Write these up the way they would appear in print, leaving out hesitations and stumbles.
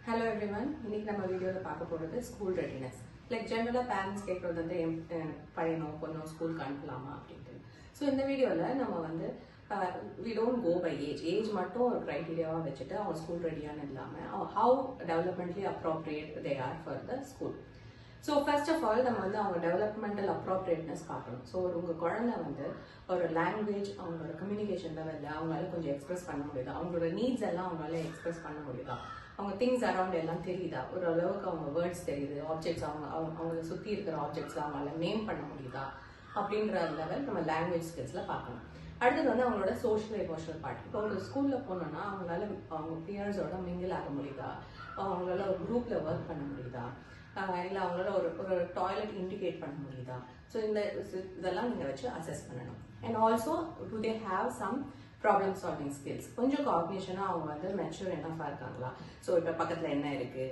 Hello everyone. இன்னைக்கு நம்ம வீடியோல பார்க்க போறது ஸ்கூல் ரெடினஸ். லைக் ஜெனரலா பேரண்ட்ஸ் கேட்கறது வந்து பையனோ பொண்ணோ ஸ்கூலுக்கு அனுப்பலாமா அப்படின்ட்டு. ஸோ இந்த வீடியோல நம்ம வந்து we don't go by age மட்டும் ஒரு கிரைட்டீரியாவா வச்சுட்டு அவங்க ஸ்கூல் ரெடியானு இல்லாம how developmentally appropriate they are for the school. So first of all நம்ம வந்து அவங்க டெவலப்மெண்டல் அப்ரோப்ரியேட்னஸ் பார்க்கணும். ஸோ உங்கள் குழந்தை வந்து ஒரு லாங்குவேஜ் அவங்களோட கம்யூனிகேஷன் லெவலில் அவங்களால கொஞ்சம் எக்ஸ்பிரஸ் பண்ண முடியுதா, அவங்களோட நீட்ஸ் எல்லாம் அவங்களால எக்ஸ்பிரஸ் பண்ண முடியுதா, அவங்க திங்ஸ் அரௌண்ட் எல்லாம் தெரியுதா, ஒரு அளவுக்கு அவங்க வேர்ட்ஸ் தெரியுது, ஆப்ஜெக்ட்ஸ் அவங்களை சுற்றி இருக்கிற ஆப்ஜெக்ட்ஸ் அவங்களால நேம் பண்ண முடியுதா அப்படின்ற லெவல் நம்ம லாங்குவேஜ் ஸ்கில்ஸில் பார்க்கணும். அடுத்தது வந்து அவங்களோட சோஷியல் எமோஷனல் பார்ட். இப்போ ஒரு ஸ்கூலில் போனோம்னா அவங்களால அவங்க பியர்ஸோட மிங்கிள் ஆக முடியுதா, அவங்களால ஒரு குரூப்பில் ஒர்க் பண்ண முடியுதா, இல்லை அவங்களால ஒரு டாய்லெட் இண்டிகேட் பண்ண முடியுதா. ஸோ இதெல்லாம் நீங்கள் வச்சு அசஸ் பண்ணணும். And also do they have some problem solving skills. கொஞ்சம் காக்னிஷனாக அவங்க வந்து மெச்சூர் என்னஃபாக இருக்காங்களா. ஸோ இப்போ பக்கத்தில் என்ன இருக்குது,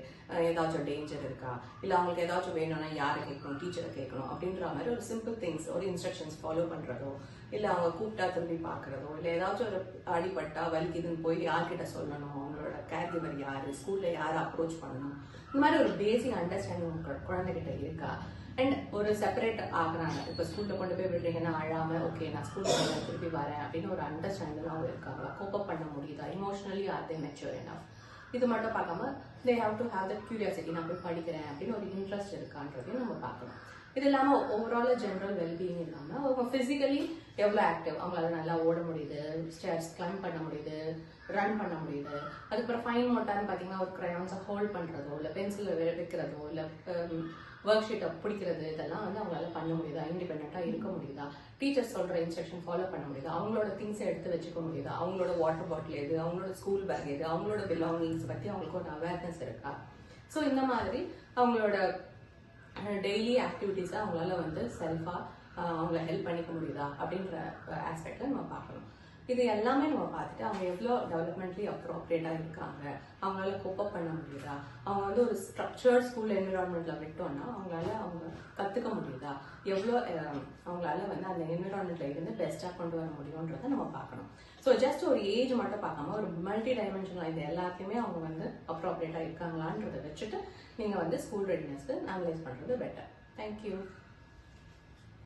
ஏதாச்சும் டேஞ்சர் இருக்கா, இல்லை அவங்களுக்கு ஏதாச்சும் வேணும்னா யாரை கேட்கணும், டீச்சரை கேட்கணும் அப்படின்ற மாதிரி ஒரு சிம்பிள் திங்ஸ், ஒரு இன்ஸ்ட்ரக்ஷன்ஸ் ஃபாலோ பண்ணுறதோ, இல்லை அவங்க கூப்பிட்டா திரும்பி பார்க்குறதோ, இல்லை ஏதாச்சும் ஒரு அடிபட்டா வலிக்குதுன்னு போய் யார்கிட்ட சொல்லணும், அவங்களோட கேர் கிவர் யார், ஸ்கூலில் யாரை அப்ரோச் பண்ணணும், இந்த மாதிரி ஒரு பேசிக் அண்டர்ஸ்டாண்டிங் குழந்தைகிட்ட இருக்கா. அண்ட் ஒரு செப்பரேட் ஆகுறாங்க. இப்போ ஸ்கூலில் கொண்டு போய் விடுறீங்கன்னா அழாம ஓகே நான் ஸ்கூலில் திருப்பி வரேன் அப்படின்னு ஒரு அண்டர்ஸ்டாண்டிங் அவங்க இருக்காங்களா, கோப்பப் பண்ண முடியுதா, இமோஷனலி ஆர் தே மெச்சூர் எனஃப். இது மட்டும் பார்க்காம they have to have that curiosity, நான் போய் படிக்கிறேன் அப்படின்னு ஒரு இன்ட்ரெஸ்ட் இருக்கான்றதையும் நம்ம பார்க்கணும். இது இல்லாமல் ஓவரால் ஜென்ரல் வெல்பீயிங் இல்லாமல் அவங்க ஃபிசிக்கலி எவ்வளோ ஆக்டிவ், அவங்களால நல்லா ஓட முடியுது, ஸ்டேர்ஸ் கிளைம் பண்ண முடியுது, ரன் பண்ண முடியுது. அதுக்கப்புறம் ஃபைன் மோட்டார்னு பார்த்தீங்கன்னா ஒரு க்ரையான்ஸை ஹோல்ட் பண்ணுறதோ, இல்லை பென்சிலில் வைக்கிறதோ, இல்லை ஒர்க் ஷீட்டை பிடிக்கிறது, இதெல்லாம் வந்து அவங்களால பண்ண முடியுதா, இண்டிபெண்ட்டாக இருக்க முடியுதா, டீச்சர்ஸ் சொல்கிற இன்ஸ்ட்ரக்ஷன் ஃபாலோ பண்ண முடியுதா, அவங்களோட திங்ஸை எடுத்து வச்சுக்க முடியுதா, அவங்களோட வாட்டர் பாட்டில் எது, அவங்களோட ஸ்கூல் பேக் எது, அவங்களோட பிலாங்கிங்ஸ் பற்றி அவங்களுக்கு ஒரு அவேர்னஸ் இருக்கா. ஸோ இந்த மாதிரி அவங்களோட டெய்லி ஆக்டிவிட்டீஸை அவங்களால வந்து செல்ஃபாக அவங்கள ஹெல்ப் பண்ணிக்க முடியுதா அப்படின்ற ஆஸ்பெக்ட்ல நம்ம பார்க்கணும். இது எல்லாமே நம்ம பார்த்துட்டு அவங்க எவ்வளோ டெவலப்மெண்ட்லி அப்ரோப்ரியேட்டாக இருக்காங்க, அவங்களால கோப்பப் பண்ண முடியுதா, அவங்க வந்து ஒரு ஸ்ட்ரக்சர்ட் ஸ்கூல் என்விரான்மெண்ட்ல விட்டோம்னா அவங்களால அவங்க கற்றுக்க முடியுதா, எவ்வளோ அவங்களால வந்து அந்த என்விரான்மெண்ட்ல இருந்து பெஸ்ட்டாக கொண்டு வர முடியுன்றதை நம்ம பார்க்கணும். ஸோ ஜஸ்ட் ஒரு ஏஜ் மட்டும் பார்க்காம ஒரு மல்டி டைமென்ஷனல் இது எல்லாத்தையுமே அவங்க வந்து அப்ரோப்ரியேட்டாக இருக்காங்களான்றதை வச்சுட்டு நீங்கள் வந்து ஸ்கூல் ரெடினஸ்க்கு அனலைஸ் பண்ணுறது பெட்டர். தேங்க்யூ.